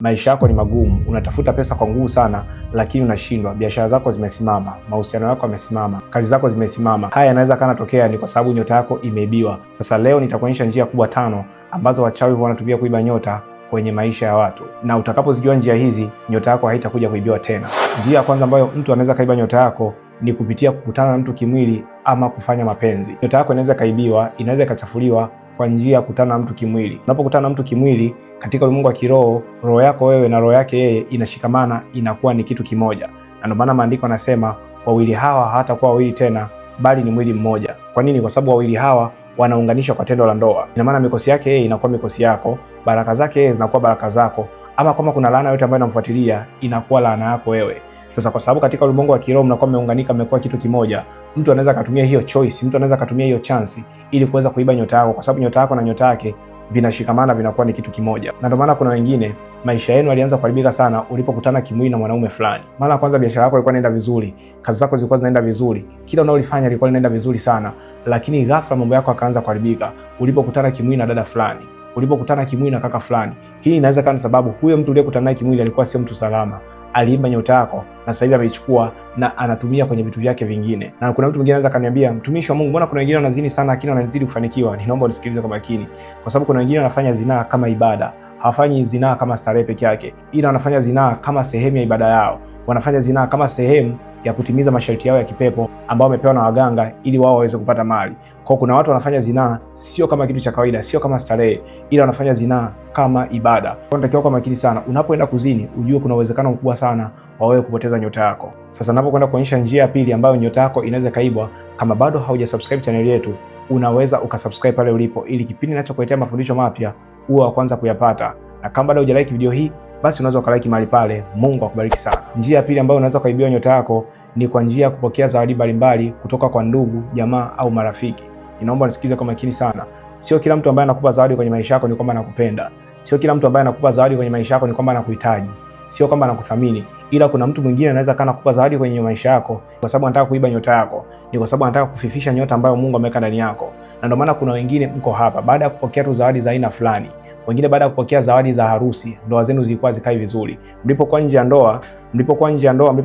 Maisha yako ni magumu, unatafuta pesa kwa nguvu sana, lakini unashindwa. Biashara zako zimesimama, mahusiano yako yamesimama, kazi zako zimesimama. Haya yanaweza kanatokea ni kwa sababu nyota yako imeibiwa. Sasa leo nitakuonyesha njia kubwa 5 ambazo wachawi wanatumia kuiba nyota kwenye maisha ya watu, na utakapozijua njia hizi, nyota yako haitakuja kuibiwa tena. Njia ya kwanza ambayo mtu anaweza kaiba nyota yako ni kupitia kukutana na mtu kimwili ama kufanya mapenzi. Nyota yako inaweza kaibiwa, inaweza ikachafuliwa kwa njia ya kukutana na mtu kimwili. Unapokutana na mtu kimwili katika ulimwengu wa kiroho, roho yako wewe na roho yake yeye inashikamana, inakuwa ni kitu kimoja. Na ndio maana maandiko yanasema wawili hawa hawatakuwa wawili tena, bali ni mwili mmoja. Kwa nini? Kwa sababu wawili hawa wanaunganishwa kwa tendo la ndoa. Ina maana mikosi yake yeye inakuwa mikosi yako, baraka zake yeye zinakuwa baraka zako, ama kama kuna laana yote ambayo inamfuatilia inakuwa laana yako wewe. Sasa kwa sababu katika ulimwengu wa kiroho mnakuwa mmeunganika, mmekuwa kitu kimoja, mtu anaweza kutumia hiyo choice, mtu anaweza kutumia hiyo chance ili kuweza kuiba nyota yako, kwa sababu nyota yako na nyota yake vinashikamana, vinakuwa ni kitu kimoja. Na ndio maana kuna wengine maisha yenu yalianza kuharibika sana ulipokutana kimwili na mwanaume fulani. Mara kwanza biashara yako ilikuwa inaenda vizuri, kazi zako zilikuwa zinaenda vizuri, kila unalofanya lilikuwa linaenda vizuri sana, lakini ghafla mambo yako yakaanza kuharibika ulipokutana kimwili na dada fulani, ulipokutana kimwili na kaka fulani. Hii inaweza kuwa ni sababu huyo mtu uliyekutana naye kimwili alikuwa sio mtu salama, aliiba nyota yako na sasa hivi ameichukua na anatumia kwenye vitu vyake vingine. Na kuna mtu mwingine anaweza kaniambia, mtumishi wa Mungu, mbona kuna wengine wanazini sana lakini wanazidi kufanikiwa? Ninaomba unisikilize kwa makini, kwa sababu kuna wengine wanafanya zinaa kama ibada. Hawafanyi zinaa kama starehe peke yake, ila wanafanya zinaa kama sehemu ya ibada yao. Wanafanya zinaa kama sehemu ya kutimiza masharti yao ya kipepo ambao wamepewa na waganga ili wao waweze kupata mali. Kwa kuna watu wanafanya zinaa sio kama kitu cha kawaida, sio kama starehe, ila wanafanya zinaa kama ibada. Kwa unatakiwa kwa makini sana unapoenda kuzini, ujue kuna uwezekano mkubwa sana wa wewe kupoteza nyota yako. Sasa ninapokwenda kuonyesha njia ya pili ambayo nyota yako inaweza kaibwa, kama bado haujasubscribe channel yetu, unaweza ukasubscribe pale ulipo, ili kipindi ninachokuletea mafundisho mapya uwe wa kwanza kuyapata. Na kama bado hujalike video hii, basi unaweza ukalike mahali pale. Mungu akubariki sana. Njia ya pili ambayo unaweza kaibiwa nyota yako ni kwa njia ya kupokea zawadi mbalimbali kutoka kwa ndugu, jamaa au marafiki. Ninaomba nisikize kwa makini sana. Sio kila mtu ambaye anakupa zawadi kwenye maisha yako ni kwamba anakupenda. Sio kila mtu ambaye anakupa zawadi kwenye maisha yako ni kwamba anakuhitaji. Sio kwamba anakuthamini, ila kuna mtu mwingine anaweza kana kukupa zawadi kwenye maisha yako kwa sababu anataka kuiba nyota yako. Ni kwa sababu anataka kufifisha nyota ambayo Mungu ameweka ndani yako. Na ndio maana kuna wengine mko hapa baada ya kupokea tu zawadi za aina fulani. Wengine baada ya kupokea zawadi za harusi, ndoa zenu zilikuwa zikai vizuri. Mlipokuwa nje ya ndoa, mlipokuwa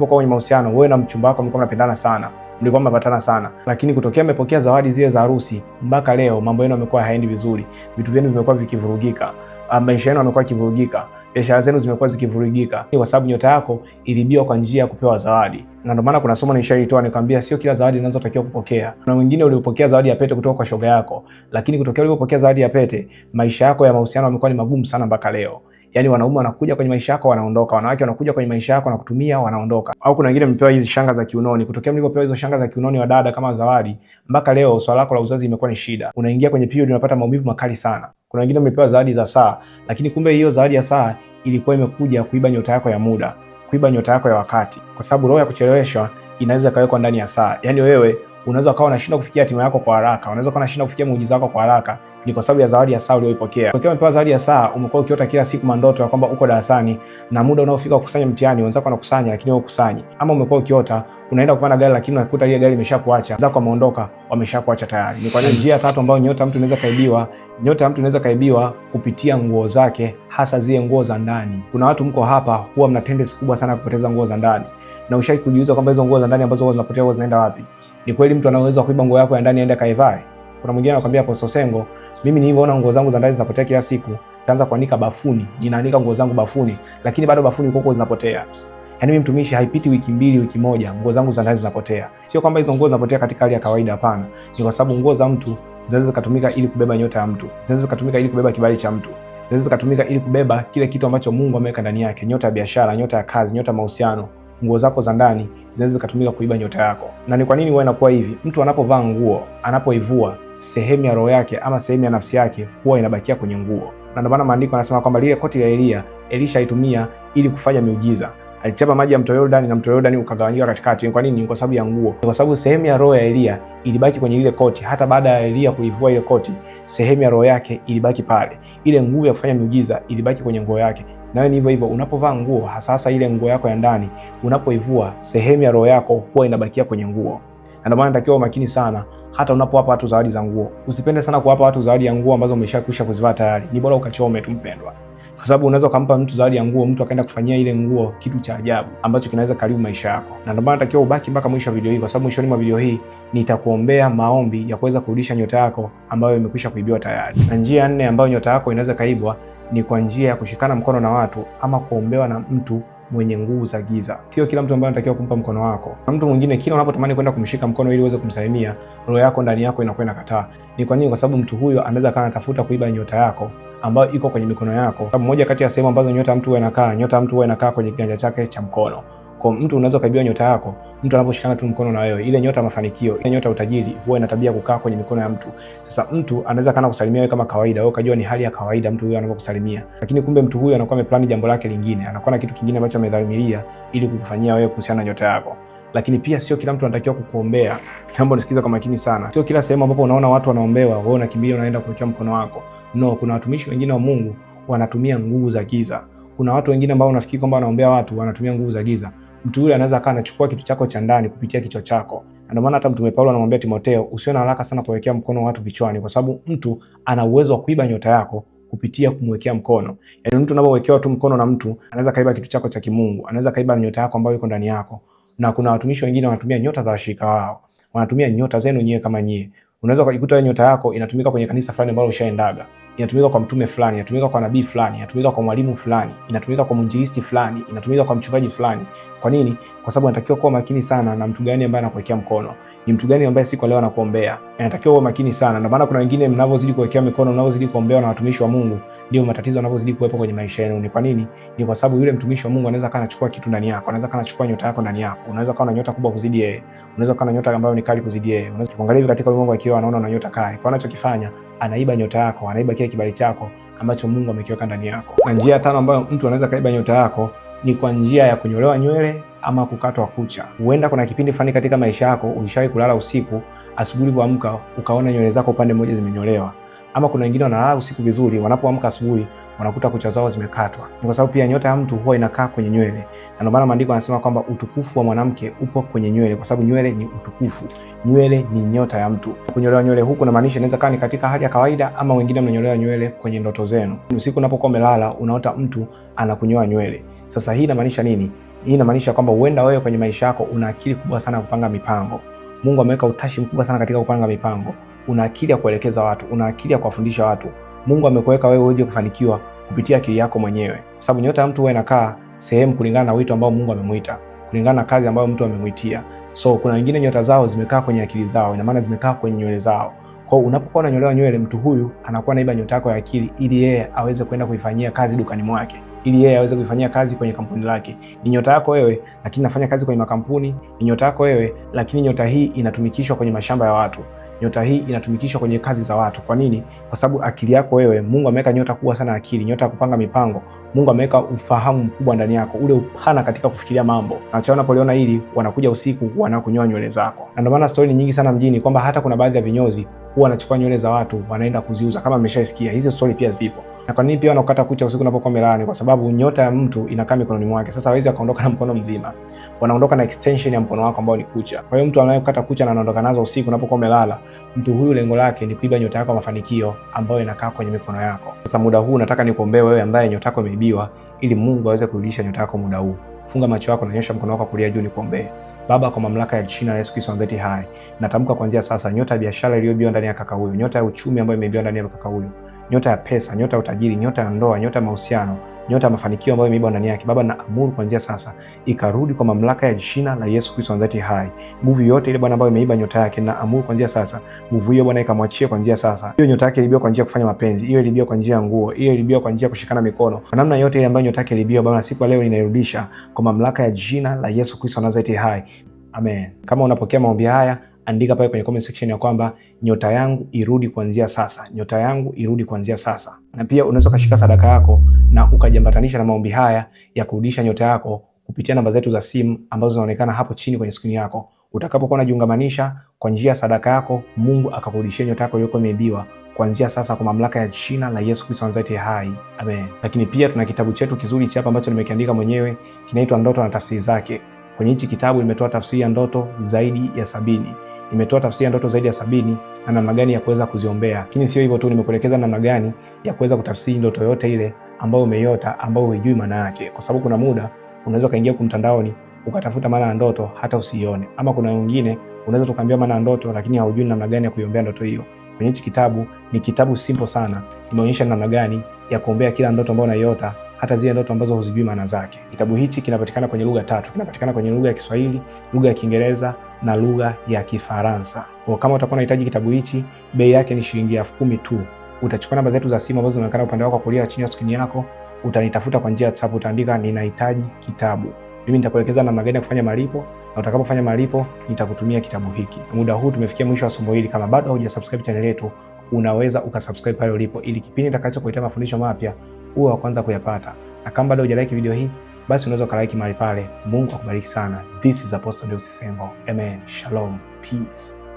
kwenye mahusiano, wewe na mchumba wako mlikuwa mnapendana sana, mlikuwa mnapatana sana. Lakini kutokea mmepokea zawadi zile za harusi, mpaka leo mambo yenu yamekuwa hayaendi vizuri. Vitu vyenu vimekuwa vikivurugika. Maisha yenu yamekuwa yakivurugika. Biashara zenu zimekuwa zikivurugika. Kwa sababu nyota yako ilibiwa kwa njia ya kupewa zawadi. Na ndio maana kuna somo nishaitoa nikwambia sio kila zawadi unazotakiwa kupokea. Kuna wengine ulipokea zawadi ya pete kutoka kwa shoga yako, lakini kutokea ulipopokea zawadi ya pete, maisha yako ya mahusiano yamekuwa ni magumu sana mpaka leo. Yaani wanaume wanakuja kwenye maisha yako wanaondoka, wanawake wanakuja kwenye maisha yako na kutumia wanaondoka. Au kuna wengine mmepewa hizi shanga za kiunoni, kutokea mlipopewa hizo shanga za kiunoni wa dada kama zawadi, mpaka leo swala lako la uzazi imekuwa ni shida. Unaingia kwenye period unapata maumivu makali sana. Kuna wengine mmepewa zawadi za saa, lakini kumbe hiyo zawadi ya saa ilikuwa imekuja kuiba nyota yako ya muda, kuiba nyota yako ya wakati, kwa sababu roho ya kucheleweshwa inaweza kawekwa ndani ya saa. Yaani wewe unaweza kuwa unashinda kufikia hatima yako kwa haraka, unaweza kuwa unashinda kufikia muujiza wako kwa haraka, ni kwa sababu ya zawadi ya saa uliyoipokea. Ukiwa umepewa zawadi ya saa, umekuwa ukiota kila siku mandoto ya kwamba uko darasani na muda unaofika kukusanya mtihani wenzako wanakusanya lakini wewe ukusanyi. Ama umekuwa ukiota unaenda kupanda gari lakini unakuta ile gari imeshakuacha, wenzako wameondoka, wameshakuacha tayari. Ni kwa nini? Njia tatu ambayo nyota mtu inaweza kaibiwa. Nyota mtu inaweza kaibiwa kupitia nguo zake, hasa zile nguo za ndani. Kuna watu mko hapa huwa mna tendency kubwa sana kupoteza nguo za ndani. Na ushai kujiuliza kwamba hizo nguo za ndani ambazo huwa zinapotea huwa zinaenda wapi? Ni kweli mtu anaweza kuiba nguo yako ya ndani aende kaivae? Kuna mwingine anakuambia Apostle Sengo, mimi nilivyoona nguo zangu za ndani zinapotea kila siku, nikaanza kuanika bafuni, ninaanika nguo zangu bafuni, lakini bado bafuni huko zinapotea. Yaani mimi mtumishi, haipiti wiki mbili, wiki moja, nguo zangu za ndani zinapotea. Sio kwamba hizo nguo zinapotea katika hali ya kawaida, hapana. Ni kwa sababu nguo za mtu zinaweza kutumika ili kubeba nyota ya mtu. Zinaweza kutumika ili kubeba kibali cha mtu. Zinaweza kutumika ili kubeba kile kitu ambacho Mungu ameweka ndani yake, nyota ya biashara, nyota ya kazi, nyota ya mahusiano. Nguo zako za ndani zinaweza kutumika kuiba nyota yako. Na ni kwa nini wewe inakuwa hivi? Mtu anapovaa nguo, anapoivua, sehemu ya roho yake ama sehemu ya nafsi yake huwa inabakia kwenye nguo. Na ndio maana maandiko yanasema kwamba lile koti la Elisha alitumia ili kufanya miujiza. Alichapa maji ya mto Yordani na mto Yordani ukagawanyika katikati. Ni kwa nini? Ni kwa sababu ya nguo. Ni kwa sababu sehemu ya roho ya Elia ilibaki kwenye ile koti. Hata baada ya Elia kuivua ile koti, sehemu ya roho yake ilibaki pale. Ile nguvu ya kufanya miujiza ilibaki kwenye nguo yake. Nawe ni hivyo hivyo, unapovaa nguo, hasa ile nguo yako ya ndani, unapoivua, sehemu ya roho yako huwa inabakia kwenye nguo. Na ndio maana natakiwa makini sana hata unapowapa watu zawadi za nguo. Usipende sana kuwapa watu zawadi ya nguo ambazo umeshakwisha kuzivaa tayari. Ni bora ukachome tu mpendwa. kwa sababu unaweza kumpa mtu zawadi ya nguo, mtu akaenda kufanyia ile nguo kitu cha ajabu ambacho kinaweza karibu maisha yako. Na ndio maana natakiwa ubaki mpaka mwisho wa video hii, kwa sababu mwishoni mwa video hii nitakuombea maombi ya kuweza kurudisha nyota yako ambayo imekwisha kuibiwa tayari. Na njia nne ambayo nyota yako inaweza kaibwa ni kwa njia ya kushikana mkono na watu ama kuombewa na mtu mwenye nguvu za giza. Sio kila mtu ambaye anatakiwa kumpa mkono wako. Na mtu mwingine kila unapotamani kwenda kumshika mkono ili uweze kumsalimia, roho yako ndani yako inakuwa inakataa. Ni kwa nini? Kwa sababu mtu huyo anaweza kana anatafuta kuiba nyota yako ambayo iko kwenye mikono yako. Sababu moja kati ya sehemu ambazo nyota mtu huwa inakaa kwenye kiganja chake cha mkono. Kwa mtu unaweza kaibiwa nyota yako, mtu anaposhikana tu mkono na wewe, ile nyota mafanikio, ile nyota utajiri huwa ina tabia kukaa kwenye mikono ya mtu. Sasa mtu anaweza kana kusalimia wewe kama kawaida, wewe ukajua ni hali ya kawaida mtu huyo anapokusalimia. Lakini kumbe mtu huyo anakuwa ameplani jambo lake lingine, anakuwa na kitu kingine ambacho amedhamiria ili kukufanyia wewe kuhusiana na nyota yako. Lakini pia sio kila mtu anatakiwa kukuombea. Naomba nisikize kwa makini sana. Sio kila sehemu ambapo unaona watu wanaombewa, wewe unakimbilia unaenda kuwekea mkono wako. No, kuna watumishi wengine wa Mungu wanatumia nguvu za giza. Kuna watu wengine ambao unafikiri kwamba wanaombea watu, wanatumia nguvu za giza. Mtu yule anaweza kaa anachukua kitu chako cha ndani kupitia kichwa chako. Ndio maana hata Mtume Paulo anamwambia Timotheo, usiwe na haraka sana kuwekea mkono watu vichwani, kwa sababu mtu ana uwezo wa kuiba nyota yako kupitia kumwekea mkono. Yaani mtu unapowekewa tu mkono na mtu, anaweza kaiba kitu chako cha kimungu, anaweza kaiba nyota yako ambayo iko ndani yako. Na kuna watumishi wengine wanatumia nyota za washirika wao. Wanatumia nyota zenu nyewe kama nyie. Unaweza kujikuta nyota yako inatumika kwenye kanisa fulani ambalo ushaendaga. Inatumika kwa mtume fulani, inatumika kwa nabii fulani, inatumika kwa mwalimu fulani, inatumika kwa mwinjilisti fulani, inatumika kwa mchungaji fulani. Kwa nini? Kwa sababu unatakiwa kuwa makini sana na mtu gani ambaye anakuwekea mkono. Ni mtu gani ambaye siku leo anakuombea. Unatakiwa uwe makini sana. Ndio maana kuna wengine mnavozidi kuwekea mikono, mnavozidi kuombewa na watumishi wa Mungu, ndio matatizo yanavozidi kuwepo kwenye maisha yenu. Ni kwa nini? Ni kwa sababu yule mtumishi wa Mungu anaweza kana anachukua kitu ndani yako, anaweza kana anachukua nyota yako ndani yako. Unaweza kuwa na nyota kubwa kuzidi yeye. Unaweza kuwa na nyota ambayo ni kali kuzidi yeye. Unaweza kuangalia hivi katika ulimwengu akiwa anaona una nyota kali. Kwa anachokifanya, anaiba nyota yako, anaiba kile kibali chako ambacho Mungu amekiweka ndani yako. Na njia tano ambayo mtu anaweza kaiba nyota yako ni kwa njia ya kunyolewa nywele ama kukatwa kucha. Huenda kuna kipindi fulani katika maisha yako ulishawahi kulala usiku, asubuhi ulipoamka ukaona nywele zako upande mmoja zimenyolewa. Ama kuna wengine wanalala usiku vizuri, wanapoamka asubuhi wanakuta kucha zao zimekatwa. Ni kwa sababu pia nyota ya mtu huwa inakaa kwenye nywele. Na ndio maana maandiko yanasema kwamba utukufu wa mwanamke upo kwenye nywele, kwa sababu nywele ni utukufu. Nywele ni nyota ya mtu. Kunyolewa nywele huku na maanisha inaweza kaa ni katika hali ya kawaida, ama wengine mnanyolewa nywele kwenye ndoto zenu. Usiku unapokuwa umelala unaota mtu anakunyoa nywele. Sasa hii inamaanisha nini? Hii inamaanisha kwamba huenda wewe kwenye maisha yako una akili kubwa sana kupanga mipango. Mungu ameweka utashi mkubwa sana katika kupanga mipango. Una akili ya kuelekeza watu, una akili ya kuwafundisha watu. Mungu amekuweka wewe uje kufanikiwa kupitia akili yako mwenyewe. Kwa sababu nyota ya mtu huwa inakaa sehemu kulingana na wito ambao Mungu amemuita, kulingana na kazi ambayo mtu amemuitia. So kuna wengine nyota zao zimekaa kwenye akili zao, ina maana zimekaa kwenye nywele zao. Kwa hiyo unapokuwa unanyolewa nywele, mtu huyu anakuwa naiba nyota yako ya akili ili yeye aweze kwenda kuifanyia kazi dukani mwake, ili yeye aweze kuifanyia kazi kwenye kampuni lake. Ni nyota yako wewe, lakini nafanya kazi kwenye makampuni. Ni nyota yako wewe, lakini nyota hii inatumikishwa kwenye mashamba ya watu. Nyota hii inatumikishwa kwenye kazi za watu. Kwa nini? Kwa sababu akili yako wewe, Mungu ameweka nyota kubwa sana akili, nyota ya kupanga mipango. Mungu ameweka ufahamu mkubwa ndani yako, ule upana katika kufikiria mambo. Na wachawi wanapoliona hili, wanakuja usiku wanakunyoa nywele zako. Na ndio maana story nyingi sana mjini kwamba hata kuna baadhi ya vinyozi huwa wanachukua nywele za watu wanaenda kuziuza, kama mmeshaisikia. Hizi story pia zipo. Na kwa nini pia wanakata kucha usiku unapokuwa umelala? Kwa sababu nyota ya mtu inakaa mikononi mwake. Sasa hawezi akaondoka na mkono mzima. Wanaondoka na extension ya mkono wako ambao ni kucha. Kwa hiyo mtu anayekata kucha na anaondoka nazo usiku unapokuwa umelala, mtu huyu lengo lake ni kuiba nyota yako ya mafanikio ambayo inakaa kwenye mikono yako. Sasa muda huu nataka nikuombee wewe ambaye nyota yako imeibiwa, ili Mungu aweze kurudisha nyota yako muda huu. Funga macho yako na nyosha mkono wako kulia juu nikuombee. Baba, kwa mamlaka ya jina la Yesu Kristo aliye hai, natamka kuanzia sasa nyota ya biashara iliyoibiwa ndani ya kaka huyo, nyota ya uchumi ambayo imeibiwa ndani ya kaka huyo, nyota ya pesa, nyota ya utajiri, nyota ya ndoa, nyota ya mahusiano, nyota ya mafanikio ambayo imeibiwa ndani yake, Baba, naamuru kuanzia sasa ikarudi kwa mamlaka ya jina la Yesu Kristo aliye hai. Nguvu yote ile Bwana ambayo imeiba nyota yake, naamuru kuanzia sasa nguvu hiyo Bwana ikamwachie kuanzia sasa. Hiyo nyota yake ilibiwa kwa njia ya kufanya mapenzi, hiyo ilibiwa kwa njia ya nguo, hiyo ilibiwa kwa njia ya kushikana mikono. Kwa namna yote ile ambayo nyota yake ilibiwa, Bwana, siku ya leo ninairudisha kwa mamlaka ya jina la Yesu Kristo aliye hai. Amen. Kama unapokea maombi haya, andika pale kwenye comment section ya kwamba nyota yangu irudi kuanzia sasa. Nyota yangu irudi kuanzia sasa. Na pia unaweza kushika sadaka yako na ukajambatanisha na maombi haya ya kurudisha nyota yako kupitia namba zetu za simu ambazo zinaonekana hapo chini kwenye screen yako. Utakapokuwa unajiungamanisha kwa njia ya sadaka yako, Mungu akakurudishia nyota yako iliyokuwa imeibiwa kuanzia sasa kwa mamlaka ya jina la Yesu Kristo aliye hai. Amen. Lakini pia tuna kitabu chetu kizuri hapa ambacho nimekiandika mwenyewe, kinaitwa Ndoto na Tafsiri Zake. Kwenye hichi kitabu nimetoa tafsiri ya ndoto zaidi ya 70. Nimetoa tafsiri ya ndoto zaidi ya 70 na namna gani ya kuweza kuziombea. Lakini sio hivyo tu, nimekuelekeza namna gani ya kuweza kutafsiri ndoto yote ile ambayo umeiota ambayo hujui maana yake, kwa sababu kuna muda unaweza kaingia kwa mtandaoni ukatafuta maana ya ndoto hata usione, ama kuna wengine unaweza tukaambia maana ya ndoto lakini haujui namna gani ya kuiombea ndoto hiyo. Kwenye hichi kitabu, ni kitabu simple sana, kimeonyesha namna gani ya kuombea kila ndoto ambayo unaiota, hata zile ndoto ambazo huzijui maana zake. Kitabu hichi kinapatikana kwenye lugha 3, kinapatikana kwenye lugha ya Kiswahili, lugha ya Kiingereza na lugha ya Kifaransa. Kwa kama utakuwa unahitaji kitabu hichi, bei yake ni shilingi 10,000 tu. Utachukua namba zetu za simu ambazo zinaonekana upande wako wa kulia chini ya skrini yako, utanitafuta kwa njia ya WhatsApp, utaandika ninahitaji kitabu. Mimi nitakuelekeza namna gani ya kufanya malipo, na utakapofanya malipo nitakutumia kitabu hiki. Muda huu tumefikia mwisho wa somo hili. Kama bado hujasubscribe channel yetu, unaweza ukasubscribe pale ulipo, ili kipindi nitakachokuletea mafundisho mapya uwe wa kwanza kuyapata. Na kama bado hujalike video hii, basi unaweza ukalike mahali pale. Mungu akubariki sana. This is Apostle Deusi Sengo. Amen. Shalom. Peace.